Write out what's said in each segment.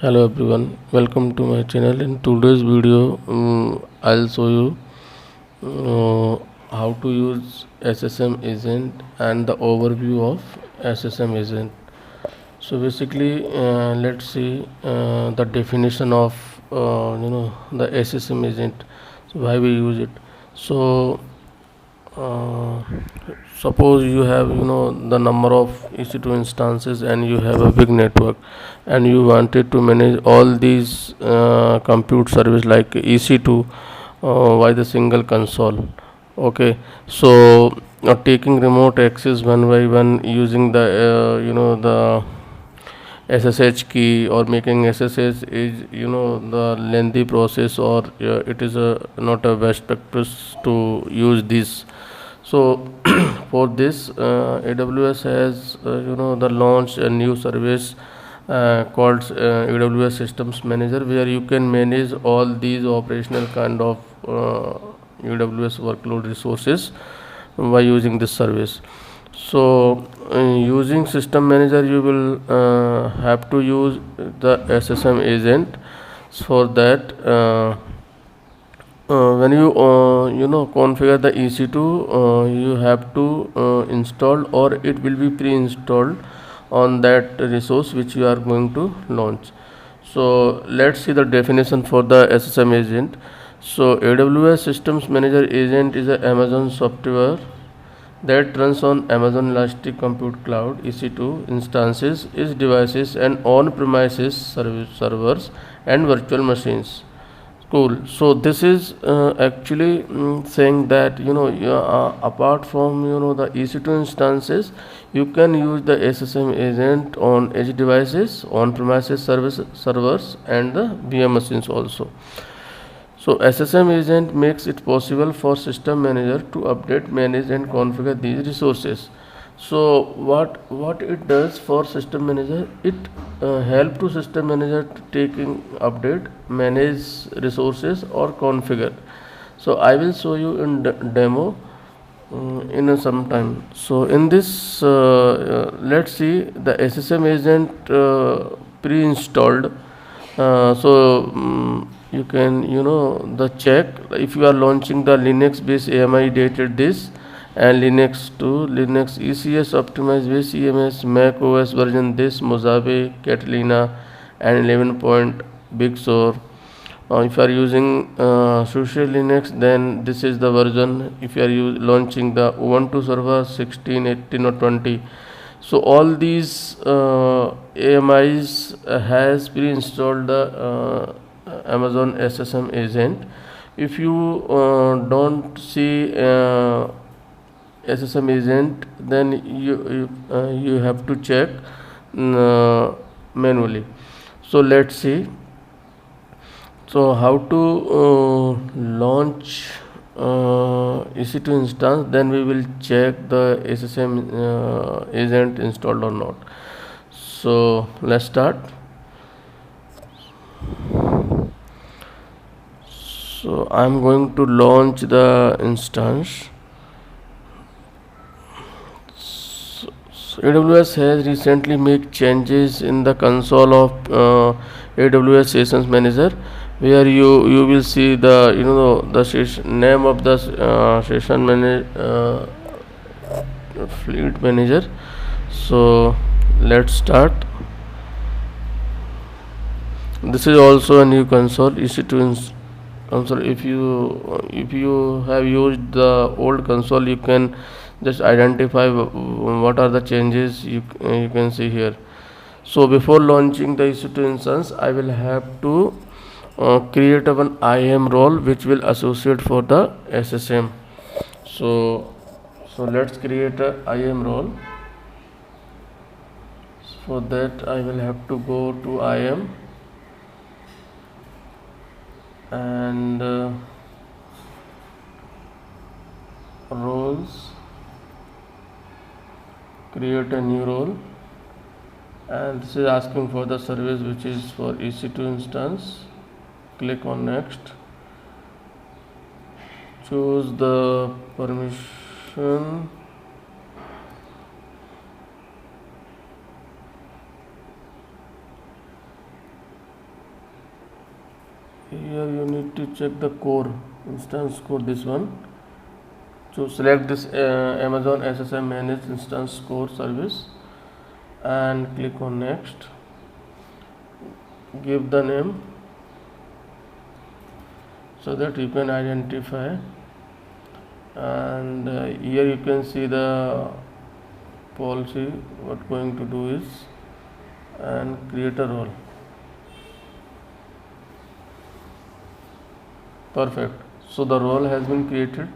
Hello everyone, welcome to my channel. In today's video, I'll show you how to use SSM agent and the overview of SSM agent. So basically, let's see the definition of the SSM agent. So why we use it. So uh, suppose you have the number of EC2 instances and you have a big network and you wanted to manage all these compute service like EC2 by the single console. Okay, so taking remote access one by one using the the SSH key, or making SSH is the lengthy process, or it is a not a best practice to use this. So for this, AWS has the launch a new service called AWS Systems Manager, where you can manage all these operational kind of AWS workload resources by using this service. So using system manager, you will have to use the SSM agent. For that, when you configure the EC2, you have to install, or it will be pre-installed on that resource which you are going to launch. So let's see the definition for the SSM agent. So AWS Systems Manager agent is a Amazon software that runs on Amazon Elastic Compute Cloud EC2 instances, edge devices, and on-premises servers and virtual machines. Cool. So this is actually saying that apart from the EC2 instances, you can use the SSM agent on edge devices, on-premises servers, and the VM machines also. So SSM agent makes it possible for system manager to update, manage, and configure these resources. So what it does for system manager, it help to system manager to taking update, manage resources, or configure. So I will show you in demo in some time. So in this, let's see the SSM agent pre-installed. You can the check if you are launching the Linux based AMI dated this, and Linux to Linux ECS optimized base EMS, Mac OS version this, Mojave, Catalina, and 11 point Big Sur. If you are using Social Linux, then this is the version. If you are launching the Ubuntu server 16, 18, or 20, so all these AMIs has pre-installed the Amazon SSM agent. If you don't see SSM agent, then you have to check manually. So let's see. So how to launch EC2 instance, then we will check the SSM agent installed or not. So let's start. So I'm going to launch the instance. So AWS has recently made changes in the console of AWS Sessions Manager, where you will see the the name of the session manager, fleet manager. So let's start. This is also a new console, EC2 console. If you have used the old console, you can just identify what are the changes you can see here. So before launching the EC2 instance, I will have to create an IAM role which will associate for the SSM. So let's create a IAM role. For that, I will have to go to IAM and roles, create a new role, and this is asking for the service which is for EC2 instance. Click on next, choose the permission, here you need to check the core instance core, this one. So select this Amazon SSM managed instance core service and click on next. Give the name so that you can identify, and here you can see the policy. What going to do is, and create a role. Perfect. So the role has been created.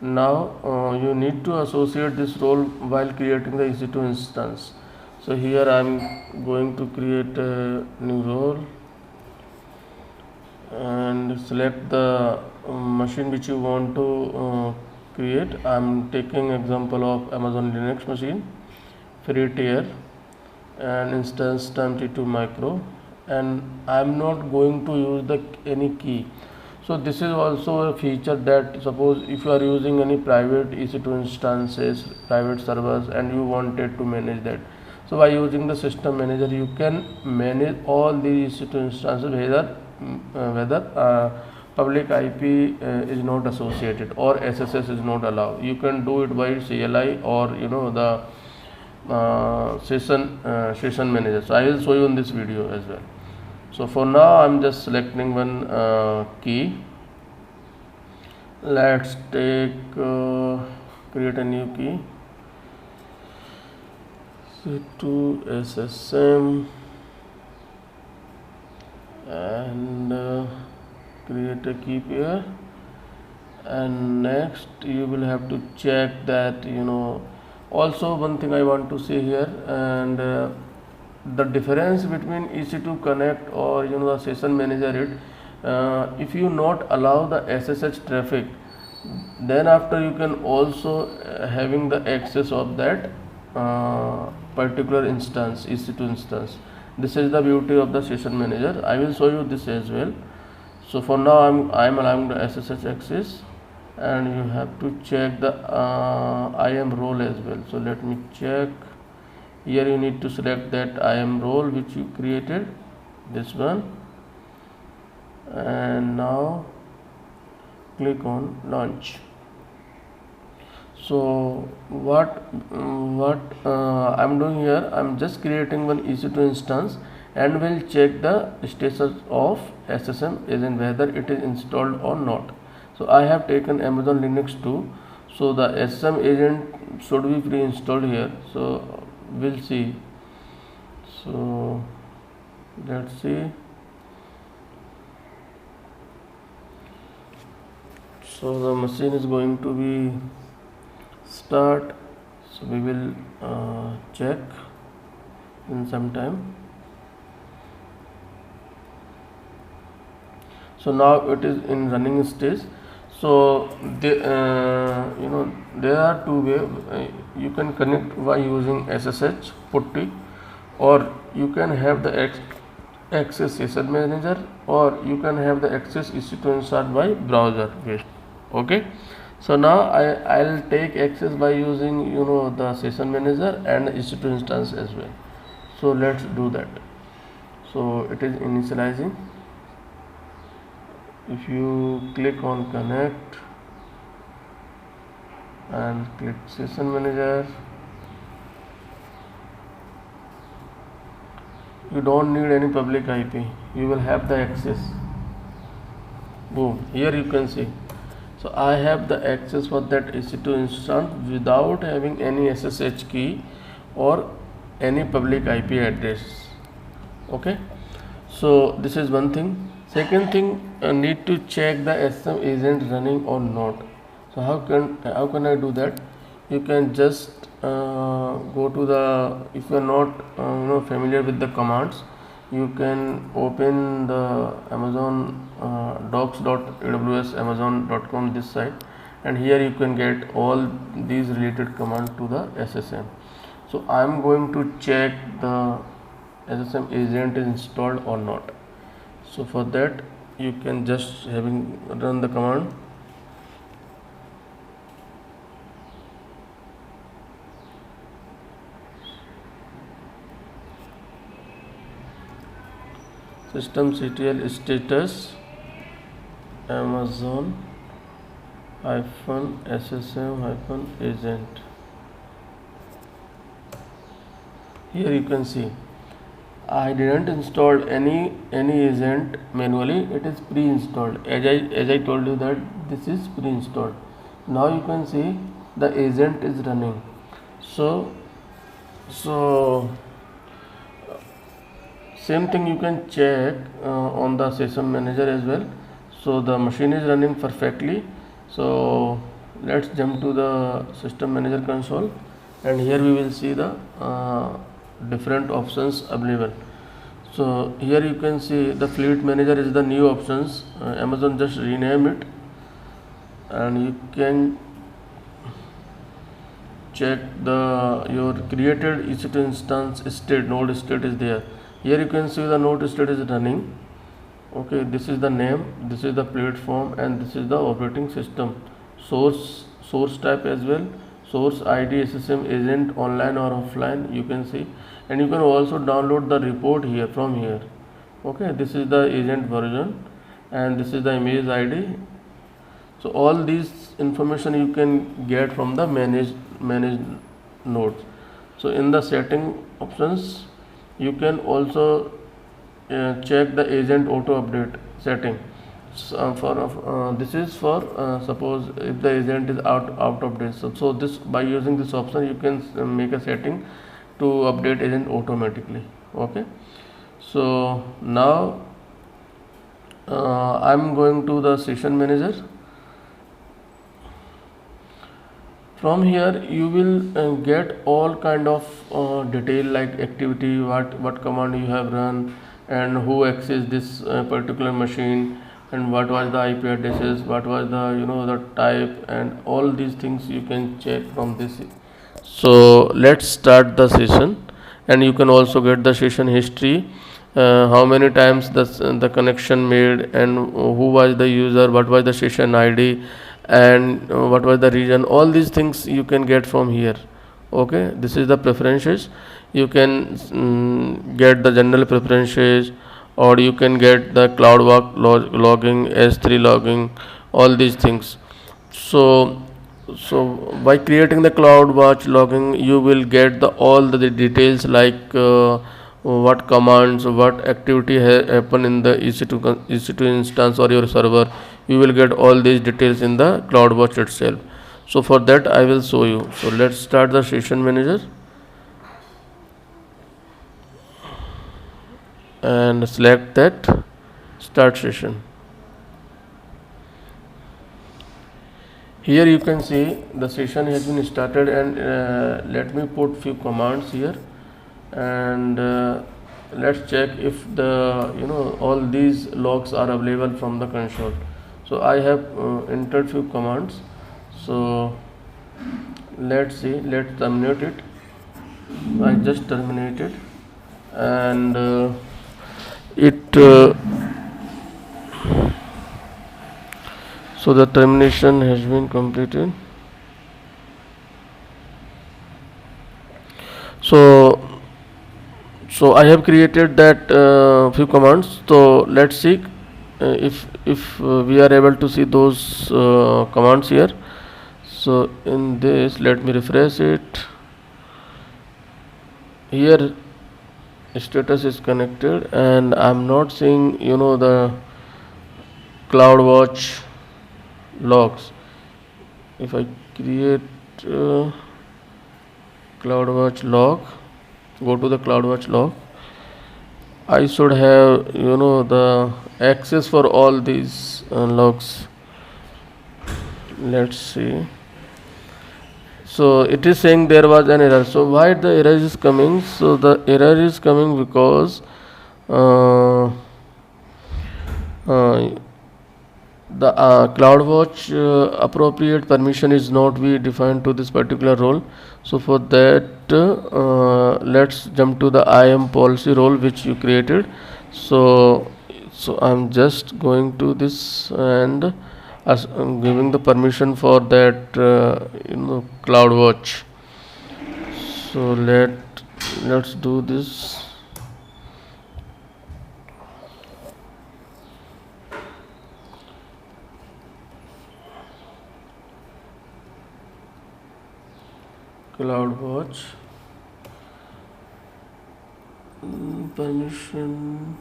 Now you need to associate this role while creating the EC2 instance. So here I am going to create a new role and select the machine which you want to create. I am taking example of Amazon Linux machine, free tier, and instance time T2 micro, and I am not going to use the any key. So this is also a feature that, suppose if you are using any private EC2 instances, private servers, and you wanted to manage that, so by using the system manager you can manage all the EC2 instances, whether public IP is not associated or SSH is not allowed. You can do it by CLI or the session manager. So I will show you in this video as well. So for now I'm just selecting one key. Let's take create a new key, EC2 SSM, and create a key pair. And next you will have to check that also one thing I want to say here, and the difference between EC2 Connect or the session manager, if you not allow the SSH traffic, then after you can also having the access of that particular instance, EC2 instance. This is the beauty of the session manager. I will show you this as well. So for now I'm allowing the SSH access, and you have to check the IAM role as well. So let me check. Here you need to select that IAM role which you created, this one, and now click on launch. So what I'm doing here, I'm just creating one EC2 instance and will check the status of SSM agent, whether it is installed or not. So I have taken Amazon Linux 2, so the SSM agent should be pre-installed here. So we'll see. So let's see. So the machine is going to be start. So we will check in some time. So now it is in running stage. So there are two ways. You can connect by using SSH putty, or you can have the access session manager, or you can have the access EC2 installed by browser based. Okay. So now I'll take access by using the session manager and EC2 instance as well. So let's do that. So it is initializing. If you click on connect and click session manager, you don't need any public IP, you will have the access. Boom, here you can see. So I have the access for that EC2 instance without having any SSH key or any public IP address. Okay, so this is one thing. Second thing, need to check the SSM agent running or not. So how can I do that? You can just go to the, if you are not familiar with the commands, you can open the Amazon docs.aws amazon.com, this site, and here you can get all these related commands to the SSM. So I am going to check the SSM agent is installed or not. So for that you can just run the command systemctl status Amazon hyphen ssm hyphen agent. Here you can see I didn't install any agent manually. It is pre-installed. As I told you that this is pre-installed. Now you can see the agent is running. So same thing you can check on the session manager as well. So the machine is running perfectly. So let's jump to the system manager console, and here we will see the different options available. So here you can see the fleet manager is the new options. Amazon just rename it, and you can check the your created EC2 instance state. Node state is there. Here you can see the node state is running. Okay, this is the name, this is the platform, and this is the operating system. Source type as well, source ID, SSM, agent, online or offline, you can see. And you can also download the report here from here. Okay, this is the agent version, and this is the image ID. So all these information you can get from the manage nodes. So in the setting options you can also check the agent auto update setting. So, this is for suppose if the agent is out of date. So this, by using this option, you can make a setting to update agent automatically. Okay. So now I'm going to the session manager. From here you will get all kind of detail like activity, what command you have run, and who accessed this particular machine, and what was the IP addresses, what was the the type, and all these things you can check from this. So let's start the session, and you can also get the session history, how many times the connection made, and who was the user, what was the session ID, and what was the region. All these things you can get from here. Okay, this is the preferences. You can get the general preferences, or you can get the CloudWalk logging, S3 logging, all these things. So so by creating the CloudWatch logging, you will get the all the details like what commands, what activity happen in the EC2 instance or your server. You will get all these details in the CloudWatch itself. So for that I will show you. So let's start the session manager and select that start session. Here you can see the session has been started, and let me put few commands here, and let's check if the all these logs are available from the console. So I have entered few commands. So let's see, let's terminate it. I just terminated, and it so the termination has been completed. So I have created that few commands. So let's see if we are able to see those commands here. So in this, let me refresh it. Here status is connected, and I'm not seeing the CloudWatch logs. If I create CloudWatch log, go to the CloudWatch log, I should have the access for all these logs. Let's see. So it is saying there was an error. So why the error is coming? So the error is coming because the CloudWatch appropriate permission is not be defined to this particular role. So for that, let's jump to the IAM policy role which you created. So I'm just going to this, and I'm giving the permission for that CloudWatch. So let's do this. CloudWatch permission.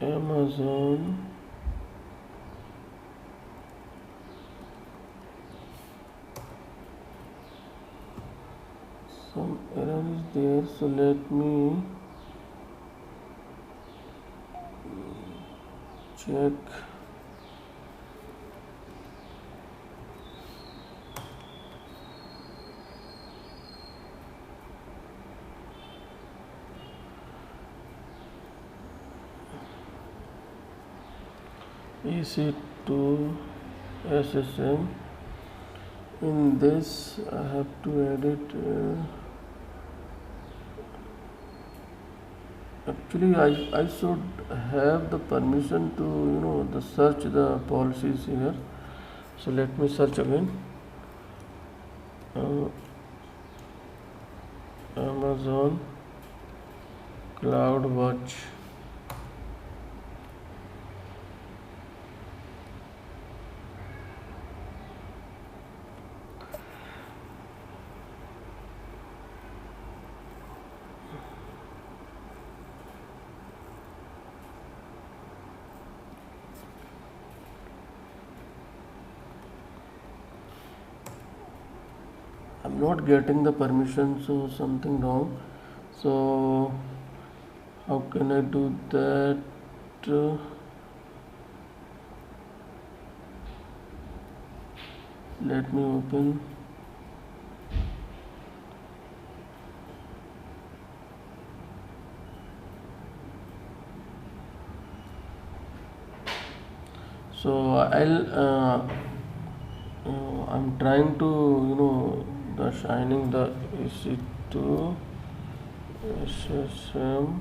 Amazon. Some error is there, so let me check. EC2 SSM. In this I have to edit. Actually, I should have the permission to the search the policies here. So let me search again. Amazon CloudWatch. I'm not getting the permission, so something wrong. So how can I do that? Let me open. So I'm trying to the shining the EC2 SSM.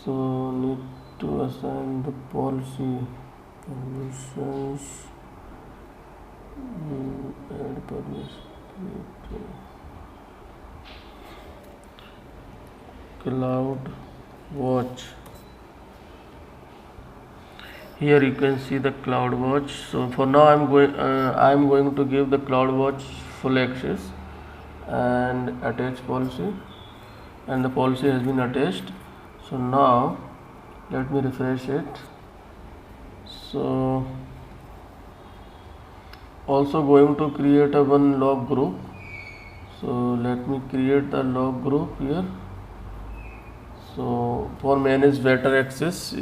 So need to assign the policy permissions. Add permission to CloudWatch. Here you can see the CloudWatch. So for now I'm going to give the CloudWatch full access and attach policy, and the policy has been attached. So now let me refresh it. So also going to create a one log group. So let me create the log group here. So for manage better access,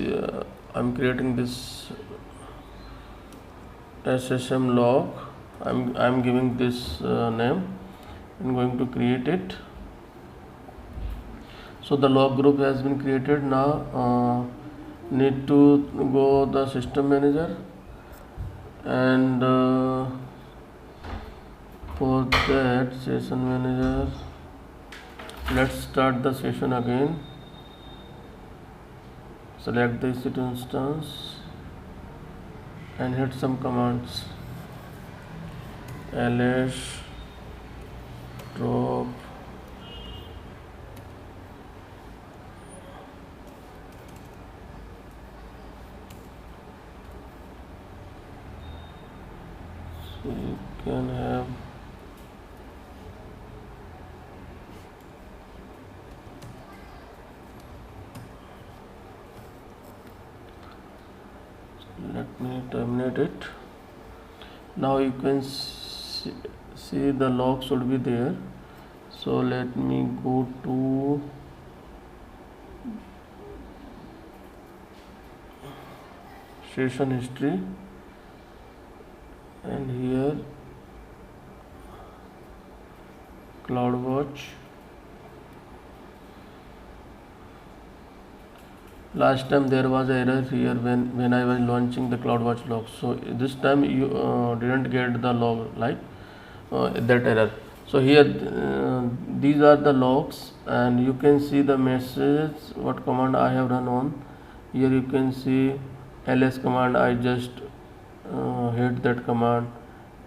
I'm creating this SSM log. I'm giving this name. I'm going to create it. So the log group has been created. Now need to go the system manager, and for that session manager, let's start the session again. Select the EC2 instance and hit some commands. ls drop so you can have let me terminate it. Now you can see the log should be there. So let me go to session history, and here CloudWatch. Last time there was an error here when I was launching the CloudWatch log. So this time you didn't get the log like that error. So here these are the logs, and you can see the message what command I have run on. Here you can see ls command. I just hit that command,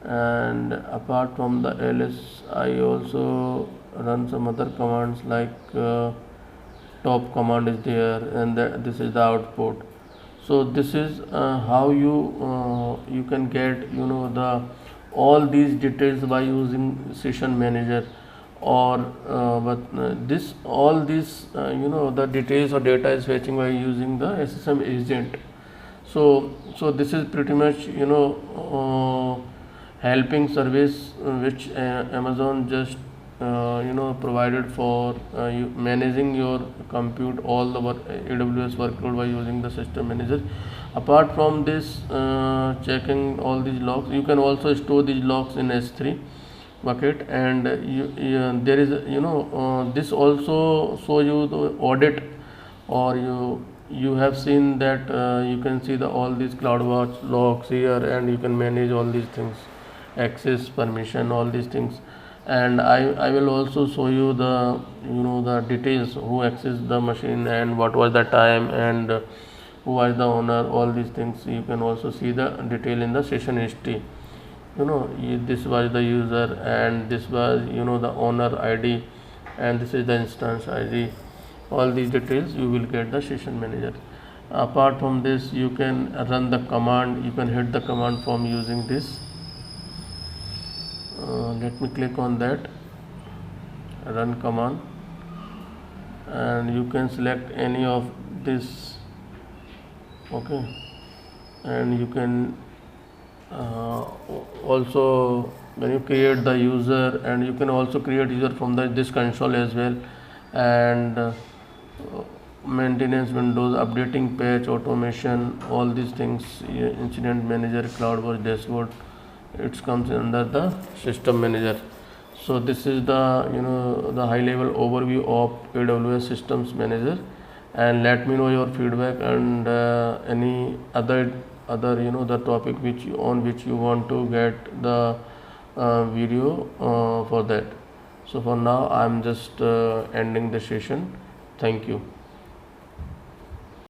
And apart from the ls, I also run some other commands like top command is there, and this is the output. So this is how you can get the all these details by using session manager, or but this all these the details or data is fetching by using the ssm agent. So this is pretty much helping service which Amazon just provided for you managing your compute all the AWS workload by using the system manager. Apart from this, checking all these logs, you can also store these logs in S3 bucket, and there is this also show you the audit, or you have seen that you can see the all these CloudWatch logs here, and you can manage all these things, access permission, all these things. And I will also show you the the details, who accessed the machine and what was the time, and who was the owner, all these things you can also see the detail in the session history. This was the user, and this was the owner ID, and this is the instance ID. All these details you will get the session manager. Apart from this, you can run the command, you can hit the command from using this. Let me click on that run command, and you can select any of this. Okay, and you can also, when you create the user, and you can also create user from this console as well. And maintenance windows, updating patch, automation, all these things, incident manager, CloudWatch dashboard, it comes under the system manager. So this is the the high level overview of AWS systems manager. And let me know your feedback, and any other the topic on which you want to get the video for that. So for now I'm just ending the session. Thank you.